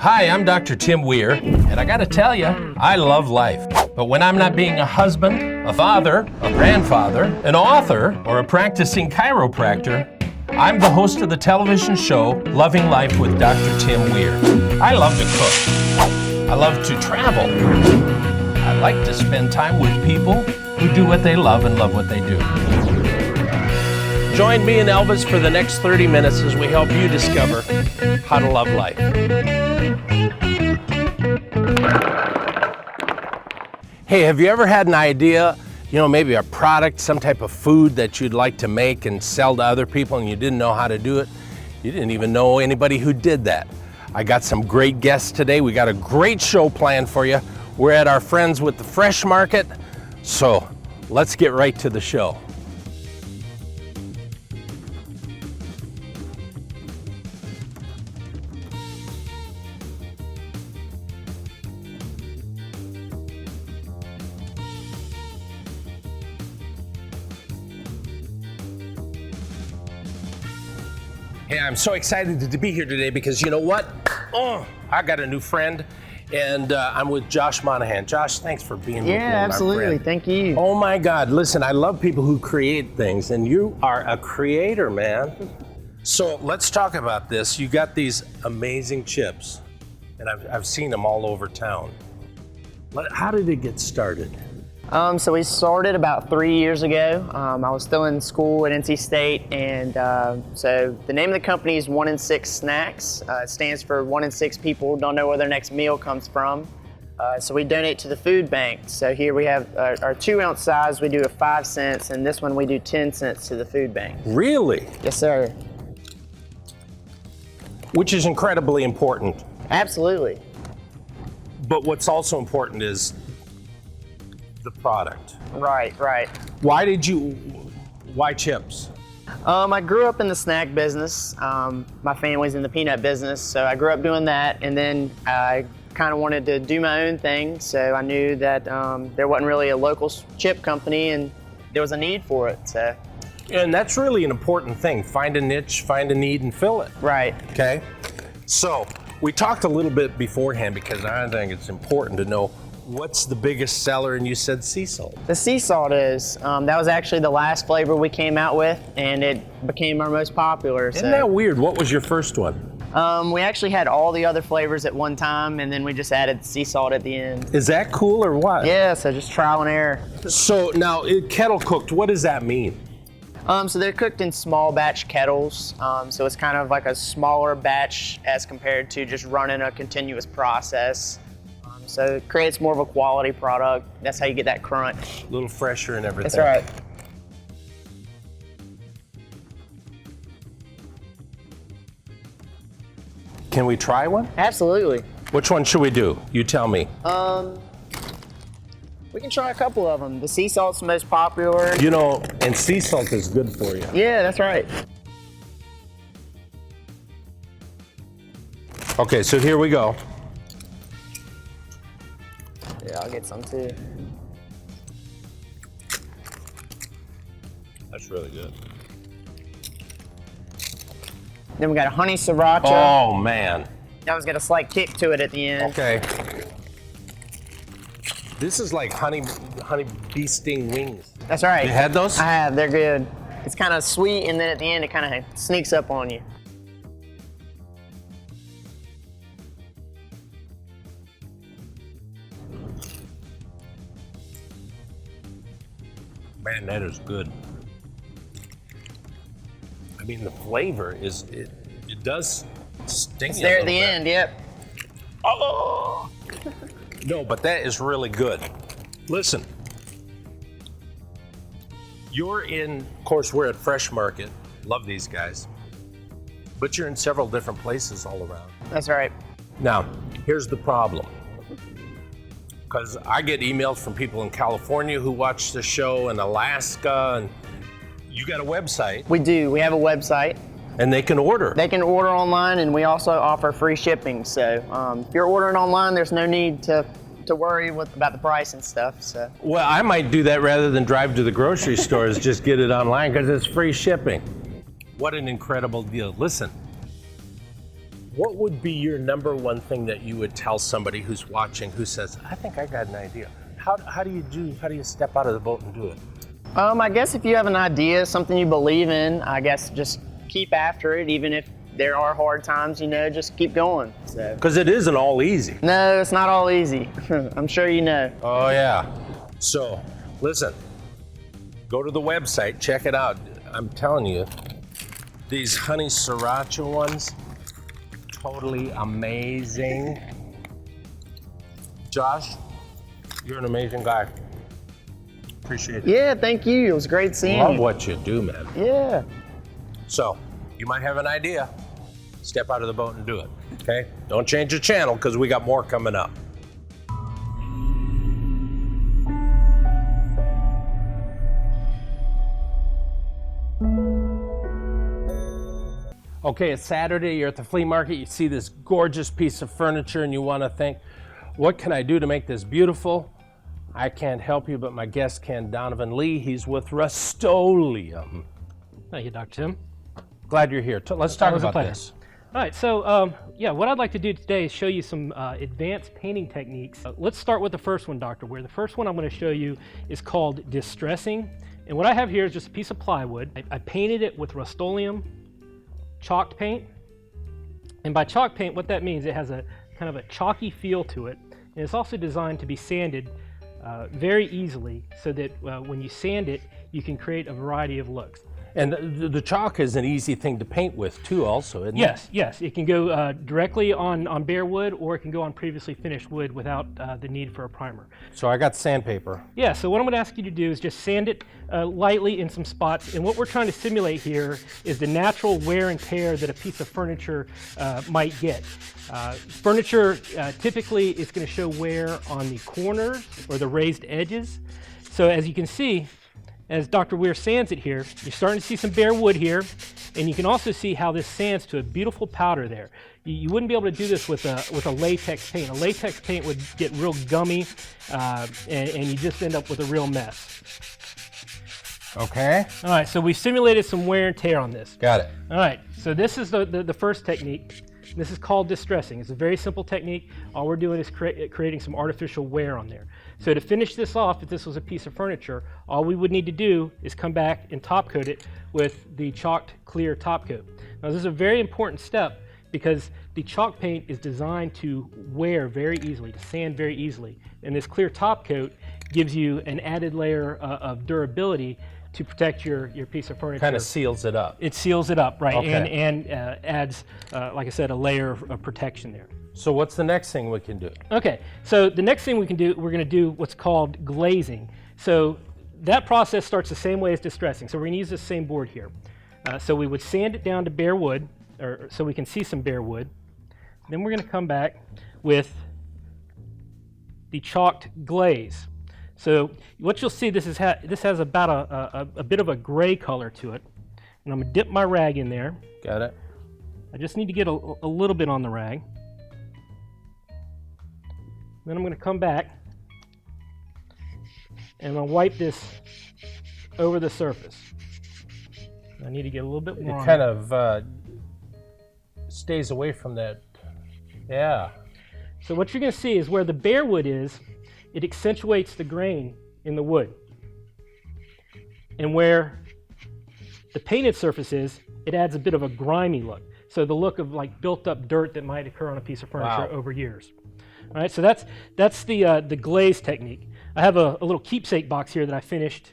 Hi, I'm Dr. Tim Weir, and I gotta tell you, I love life. But when I'm not being a husband, a father, a grandfather, an author, or a practicing chiropractor, I'm the host of the television show, Loving Life with Dr. Tim Weir. I love to cook. I love to travel. I like to spend time with people who do what they love and love what they do. Join me and Elvis for the next 30 minutes as we help you discover how to love life. Hey, have you ever had an idea, maybe a product, some type of food that you'd like to make and sell to other people and you didn't know how to do it? You didn't even know anybody who did that. I got some great guests today. We got a great show planned for you. We're at our friends with the Fresh Market, so let's get right to the show. Hey, I'm so excited to be here today because you know what? I got a new friend, and I'm with Josh Monahan. Josh, thanks for being with me. Yeah, absolutely. Thank you. Oh my God, listen, I love people who create things, and you are a creator, man. So let's talk about this. You got these amazing chips, and I've seen them all over town. How did it get started? So we started about 3 years ago. I was still in school at NC State, and so the name of the company is 1 in 6 Snacks. It stands for 1 in 6 people don't know where their next meal comes from. So we donate to the food bank. So here we have our 2-ounce size, we do a 5 cents, and this one we do 10 cents to the food bank. Really? Yes, sir. Which is incredibly important. Absolutely. But what's also important is the product. Right. Why chips? I grew up in the snack business. My family's in the peanut business, so I grew up doing that, and then I kind of wanted to do my own thing, so I knew that there wasn't really a local chip company, and there was a need for it. So. And that's really an important thing. Find a niche, find a need, and fill it. Right. Okay? So, we talked a little bit beforehand because I think it's important to know what's the biggest seller, and you said sea salt. The sea salt is. That was actually the last flavor we came out with, and it became our most popular. Isn't that weird? What was your first one? We actually had all the other flavors at one time, and then we just added sea salt at the end. Is that cool or what? Yeah, so just trial and error. So now, kettle cooked, what does that mean? So they're cooked in small batch kettles, so it's kind of like a smaller batch as compared to just running a continuous process. So it creates more of a quality product. That's how you get that crunch. A little fresher and everything. That's right. Can we try one? Absolutely. Which one should we do? You tell me. We can try a couple of them. The sea salt's the most popular. And sea salt is good for you. Yeah, that's right. Okay, so here we go. Yeah, I'll get some too. That's really good. Then we got a honey sriracha. Oh, man. That one's got a slight kick to it at the end. Okay. This is like honey bee sting wings. That's right. You had those? I have. They're good. It's kind of sweet, and then at the end, it kind of sneaks up on you. Man, that is good. I mean, the flavor is, it does sting It's you there a at the little bit. end, yep. Oh! No, but that is really good. Listen, of course, we're at Fresh Market. Love these guys. But you're in several different places all around. That's right. Now, here's the problem. Because I get emails from people in California who watch the show, and Alaska, and you got a website. We do. We have a website. And they can order. They can order online, and we also offer free shipping. So if you're ordering online, there's no need to worry about the price and stuff. So. Well, I might do that rather than drive to the grocery stores, just get it online because it's free shipping. What an incredible deal. Listen, What would be your number one thing that you would tell somebody who's watching who says, I think I got an idea? How do you step out of the boat and do it? I guess if you have an idea, something you believe in, I guess just keep after it, even if there are hard times, just keep going. So. Because it isn't all easy. No, it's not all easy. I'm sure you know. Oh yeah. So, listen, go to the website, check it out. I'm telling you, these honey sriracha ones, totally amazing. Josh, you're an amazing guy. Appreciate it. Yeah, thank you. It was great seeing you. Love what you do, man. Yeah. So, you might have an idea. Step out of the boat and do it, okay? Don't change the channel because we got more coming up. Okay, it's Saturday, you're at the flea market, you see this gorgeous piece of furniture and you want to think, what can I do to make this beautiful? I can't help you, but my guest can, Donovan Lee. He's with Rust-Oleum. Thank you, Dr. Tim. Glad you're here. Let's talk about this. All right, so what I'd like to do today is show you some advanced painting techniques. Let's start with the first one, Dr. Weir. The first one I'm going to show you is called distressing. And what I have here is just a piece of plywood. I painted it with Rust-Oleum chalked paint. And by chalk paint, what that means, it has a kind of a chalky feel to it. And it's also designed to be sanded very easily so that when you sand it, you can create a variety of looks. And the chalk is an easy thing to paint with too also, isn't it? Yes. It can go directly on bare wood, or it can go on previously finished wood without the need for a primer. So I got sandpaper. Yeah, so what I'm going to ask you to do is just sand it lightly in some spots. And what we're trying to simulate here is the natural wear and tear that a piece of furniture might get. Furniture typically is going to show wear on the corners or the raised edges. So as you can see, as Dr. Weir sands it here, you're starting to see some bare wood here, and you can also see how this sands to a beautiful powder there. You wouldn't be able to do this with a latex paint. A latex paint would get real gummy, and you just end up with a real mess. Okay. All right, so we've simulated some wear and tear on this. Got it. All right, so this is the first technique. This is called distressing. It's a very simple technique. All we're doing is creating some artificial wear on there. So to finish this off, if this was a piece of furniture, all we would need to do is come back and top coat it with the chalked clear top coat. Now this is a very important step because the chalk paint is designed to wear very easily, to sand very easily. And this clear top coat gives you an added layer of durability to protect your piece of furniture. Kind of seals it up. It seals it up, right, Okay. and adds, like I said, a layer of protection there. So what's the next thing we can do? Okay, so the next thing we're going to do what's called glazing. So that process starts the same way as distressing. So we're going to use the same board here. So we would sand it down to bare wood, or so we can see some bare wood. Then we're going to come back with the chalked glaze. So what you'll see, this has about a bit of a gray color to it. And I'm going to dip my rag in there. Got it. I just need to get a little bit on the rag. Then I'm going to come back and I'll wipe this over the surface. I need to get a little bit more. It kind of stays away from that. Yeah. So what you're going to see is where the bare wood is, it accentuates the grain in the wood. And where the painted surface is, it adds a bit of a grimy look. So the look of like built up dirt that might occur on a piece of furniture over years. All right, so that's the glaze technique. I have a little keepsake box here that I finished.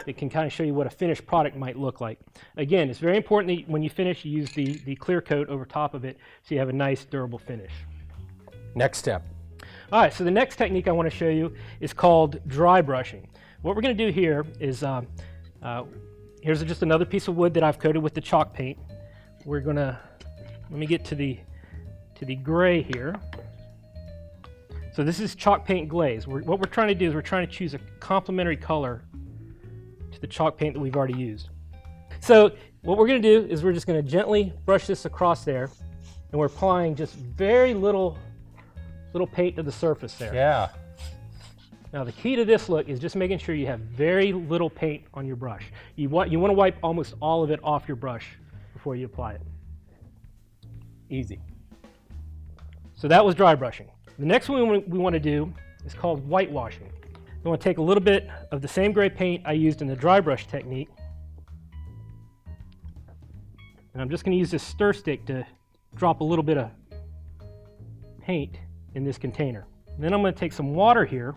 It can kind of show you what a finished product might look like. Again, it's very important that when you finish, you use the clear coat over top of it so you have a nice durable finish. Next step. All right, so the next technique I want to show you is called dry brushing. What we're going to do here is, here's just another piece of wood that I've coated with the chalk paint. We're going to, let me get to the gray here. So this is chalk paint glaze. What we're trying to do is we're trying to choose a complementary color to the chalk paint that we've already used. So what we're going to do is we're just going to gently brush this across there, and we're applying just very little paint to the surface there. Yeah. Now the key to this look is just making sure you have very little paint on your brush. You want to wipe almost all of it off your brush before you apply it. Easy. So that was dry brushing. The next one we want to do is called whitewashing. We want to take a little bit of the same gray paint I used in the dry brush technique, and I'm just going to use this stir stick to drop a little bit of paint in this container. And then I'm going to take some water here,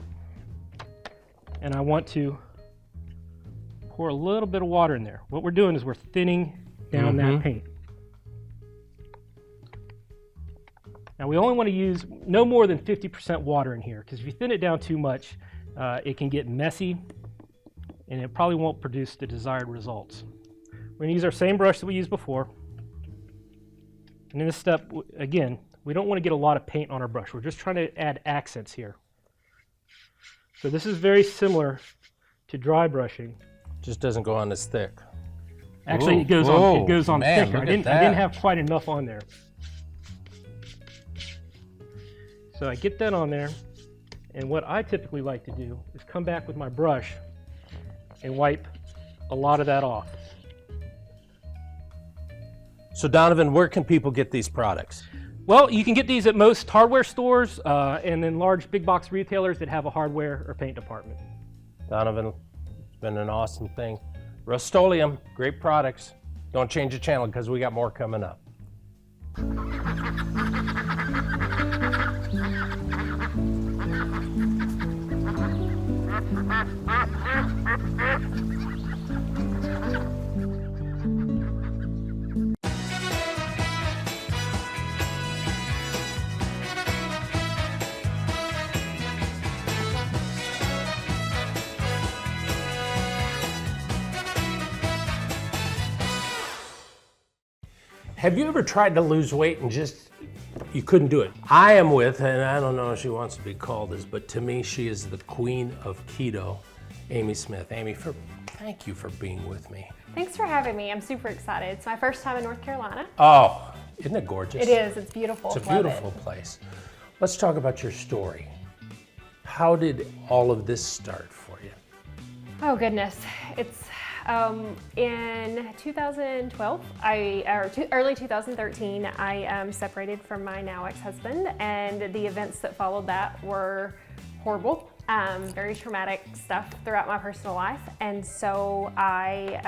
and I want to pour a little bit of water in there. What we're doing is we're thinning down that paint. Now we only want to use no more than 50% water in here, because if you thin it down too much, it can get messy and it probably won't produce the desired results. We're going to use our same brush that we used before. And in this step, again, we don't want to get a lot of paint on our brush. We're just trying to add accents here. So this is very similar to dry brushing. Just doesn't go on as thick. Actually, it goes on man, thicker. look I at didn't that. have quite enough on there. So I get that on there, and what I typically like to do is come back with my brush and wipe a lot of that off. So Donovan, where can people get these products? Well, you can get these at most hardware stores and then large big box retailers that have a hardware or paint department. Donovan, it's been an awesome thing. Rust-Oleum, great products. Don't change the channel because we got more coming up. Have you ever tried to lose weight and just, you couldn't do it? I am with, and I don't know if she wants to be called this, but to me, she is the queen of keto, Amy Smith. Amy, thank you for being with me. Thanks for having me. I'm super excited. It's my first time in North Carolina. Oh, isn't it gorgeous? It is. It's beautiful. It's a Love beautiful it. place. Let's talk about your story. How did all of this start for you? Oh goodness. It's in 2012, early 2013, I separated from my now ex-husband, and the events that followed that were horrible, very traumatic stuff throughout my personal life. And so I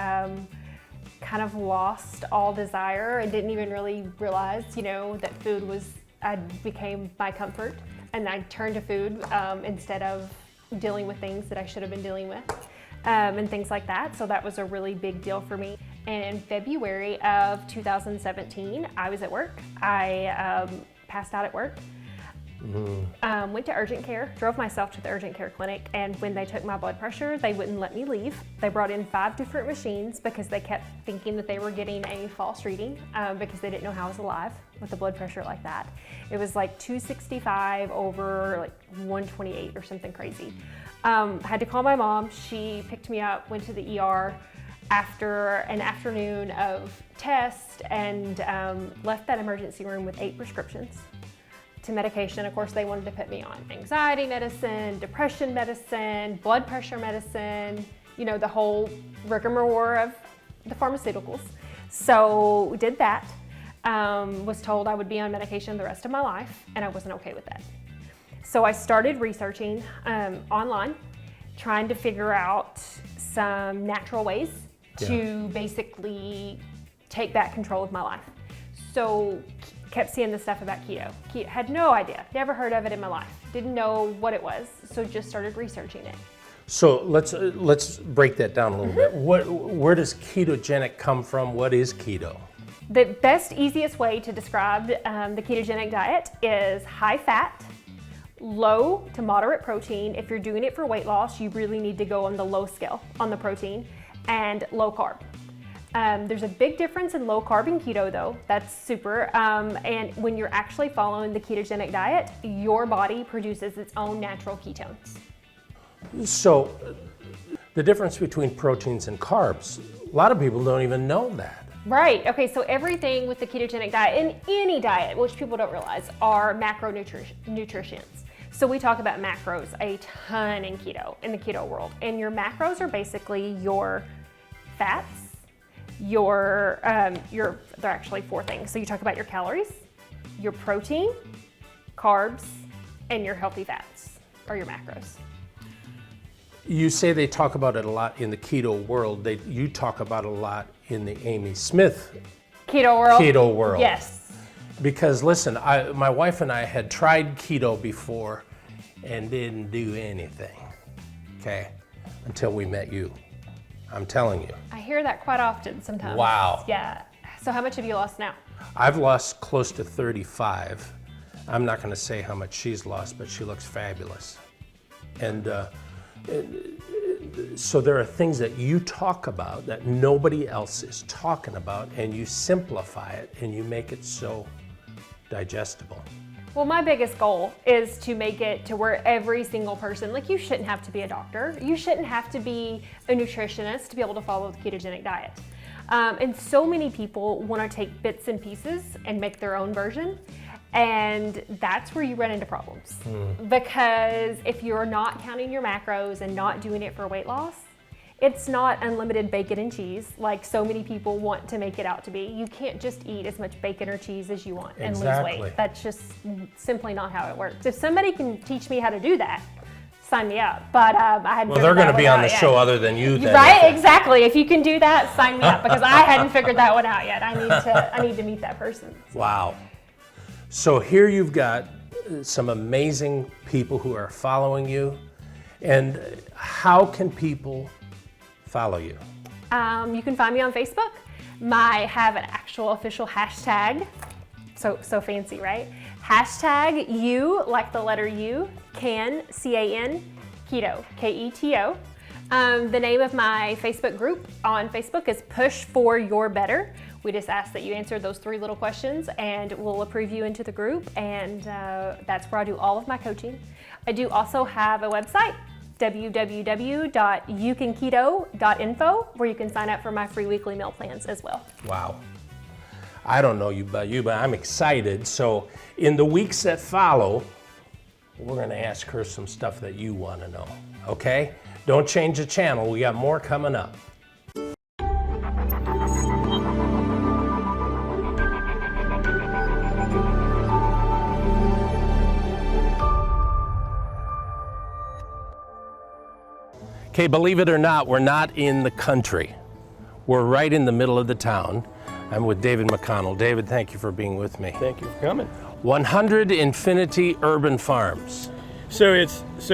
kind of lost all desire and didn't even really realize, that food became my comfort, and I turned to food instead of dealing with things that I should have been dealing with. And things like that. So that was a really big deal for me. And in February of 2017, I was at work. I passed out at work. Went to urgent care, drove myself to the urgent care clinic, and when they took my blood pressure, they wouldn't let me leave. They brought in 5 different machines because they kept thinking that they were getting a false reading because they didn't know how I was alive with the blood pressure like that. It was like 265 over like 128 or something crazy. I had to call my mom. She picked me up, went to the ER after an afternoon of tests, and left that emergency room with 8 prescriptions to medication. Of course, they wanted to put me on anxiety medicine, depression medicine, blood pressure medicine, the whole rigmarole of the pharmaceuticals. So we did that. Was told I would be on medication the rest of my life, and I wasn't okay with that. So I started researching online, trying to figure out some natural ways to basically take back control of my life. So kept seeing the stuff about keto. Had no idea, never heard of it in my life, didn't know what it was, so just started researching it. So let's break that down a little bit. Where does ketogenic come from? What is keto? The best, easiest way to describe the ketogenic diet is high fat, low to moderate protein. If you're doing it for weight loss, you really need to go on the low scale on the protein, and low carb. There's a big difference in low carb and keto though. That's super. And when you're actually following the ketogenic diet, your body produces its own natural ketones. So the difference between proteins and carbs, a lot of people don't even know that. Right, okay, so everything with the ketogenic diet, and any diet, which people don't realize, are macronutrients. So we talk about macros a ton in the keto world. And your macros are basically your fats, they're actually 4 things. So you talk about your calories, your protein, carbs, and your healthy fats, or your macros. You say they talk about it a lot in the keto world. You talk about it a lot in the Amy Smith Keto world? Yes. Because listen, my wife and I had tried keto before and didn't do anything, okay, until we met you. I'm telling you. I hear that quite often sometimes. Wow. Yeah. So how much have you lost now? I've lost close to 35. I'm not going to say how much she's lost, but she looks fabulous. And so there are things that you talk about that nobody else is talking about, and you simplify it and you make it so digestible. Well, my biggest goal is to make it to where every single person, like, you shouldn't have to be a doctor. You shouldn't have to be a nutritionist to be able to follow the ketogenic diet. And so many people want to take bits and pieces and make their own version. And that's where you run into problems. Because if you're not counting your macros and not doing it for weight loss, it's not unlimited bacon and cheese like so many people want to make it out to be. You can't just eat as much bacon or cheese as you want and lose weight. That's just simply not how it works. If somebody can teach me how to do that, sign me up. But I hadn't. Well, they're going to be on the show other than you, then. Right? Exactly. If you can do that, sign me up, because I hadn't figured that one out yet. I need to meet that person. Wow. So here you've got some amazing people who are following you. And how can people follow you? You can find me on Facebook. I have an actual official hashtag. So fancy, right? Hashtag you, like the letter U, can, C-A-N, keto, K-E-T-O. The name of my Facebook group on Facebook is Push for Your Better. We just ask that you answer those 3 little questions and we'll approve you into the group, and that's where I do all of my coaching. I do also have a website, www.youcanketo.info, where you can sign up for my free weekly meal plans as well. Wow. I don't know about you, but I'm excited. So in the weeks that follow, we're going to ask her some stuff that you want to know, okay? Don't change the channel. We got more coming up. Okay, believe it or not, we're not in the country. We're right in the middle of the town. I'm with David McConnell. David, thank you for being with me. Thank you for coming. 100 Infinity Urban Farms. So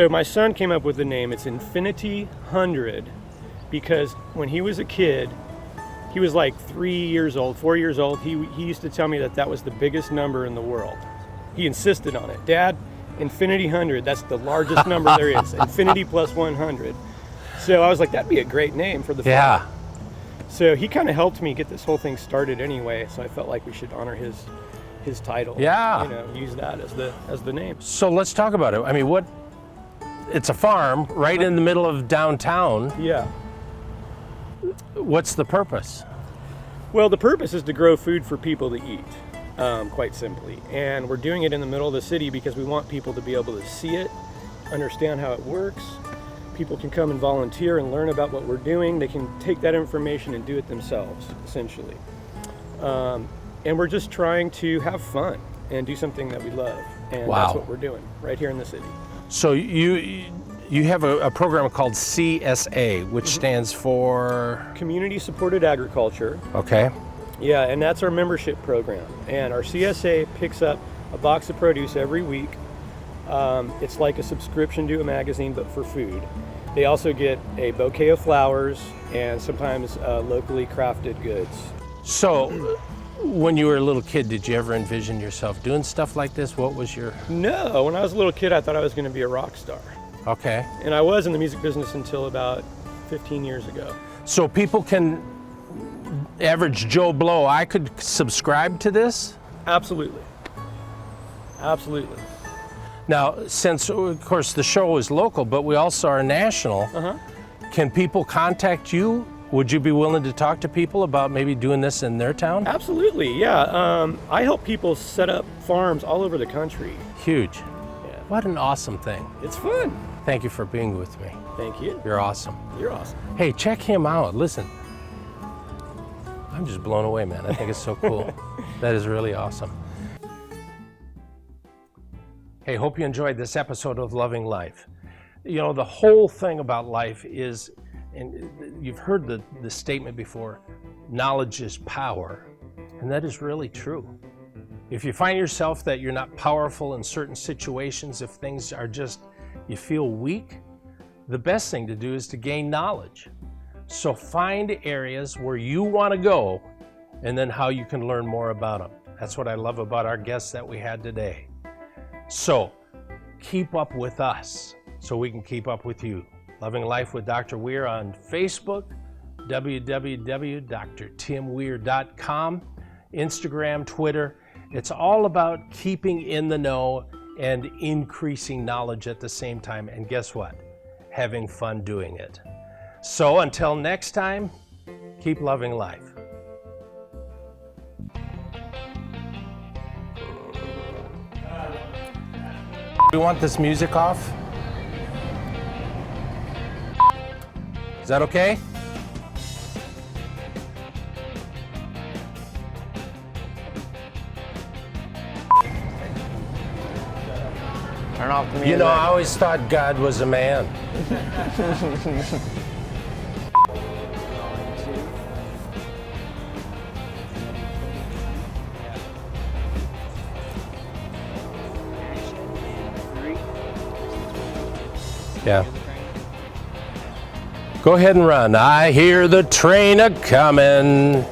my son came up with the name. It's Infinity 100 because when he was a kid, he was like 4 years old. He used to tell me that was the biggest number in the world. He insisted on it. Dad, Infinity 100, that's the largest number there is. Infinity plus 100. So I was like, that'd be a great name for the farm. Yeah. So he kind of helped me get this whole thing started anyway. So I felt like we should honor his title. Yeah. You know, use that as the name. So let's talk about it. I mean, it's a farm right in the middle of downtown. Yeah. What's the purpose? Well, the purpose is to grow food for people to eat, quite simply. And we're doing it in the middle of the city because we want people to be able to see it, understand how it works. People can come and volunteer and learn about what we're doing. They can take that information and do it themselves, essentially. And we're just trying to have fun and do something that we love. And that's what we're doing right here in the city. So you have a program called CSA, which stands for? Community Supported Agriculture. Okay. Yeah, and that's our membership program. And our CSA picks up a box of produce every week. It's like a subscription to a magazine, but for food. They also get a bouquet of flowers and sometimes locally crafted goods. So, when you were a little kid, did you ever envision yourself doing stuff like this? What was your... No, when I was a little kid, I thought I was going to be a rock star. Okay. And I was in the music business until about 15 years ago. So people can, average Joe Blow, I could subscribe to this? Absolutely. Absolutely. Now, since, of course, the show is local, but we also are national, can people contact you? Would you be willing to talk to people about maybe doing this in their town? Absolutely, yeah. I help people set up farms all over the country. Huge. Yeah. What an awesome thing. It's fun. Thank you for being with me. Thank you. You're awesome. You're awesome. Hey, check him out. Listen, I'm just blown away, man. I think it's so cool. That is really awesome. Hey, hope you enjoyed this episode of Loving Life. You know, the whole thing about life is, and you've heard the statement before, knowledge is power, and that is really true. If you find yourself that you're not powerful in certain situations, if things are just, you feel weak, the best thing to do is to gain knowledge. So find areas where you want to go and then how you can learn more about them. That's what I love about our guests that we had today. So keep up with us so we can keep up with you. Loving Life with Dr. Weir on Facebook, www.drtimweir.com, Instagram, Twitter. It's all about keeping in the know and increasing knowledge at the same time. And guess what? Having fun doing it. So until next time, keep loving life. Do you want this music off? Is that okay? Turn off the music. You know, I always thought God was a man. Yeah. Go ahead and run. I hear the train a-comin'.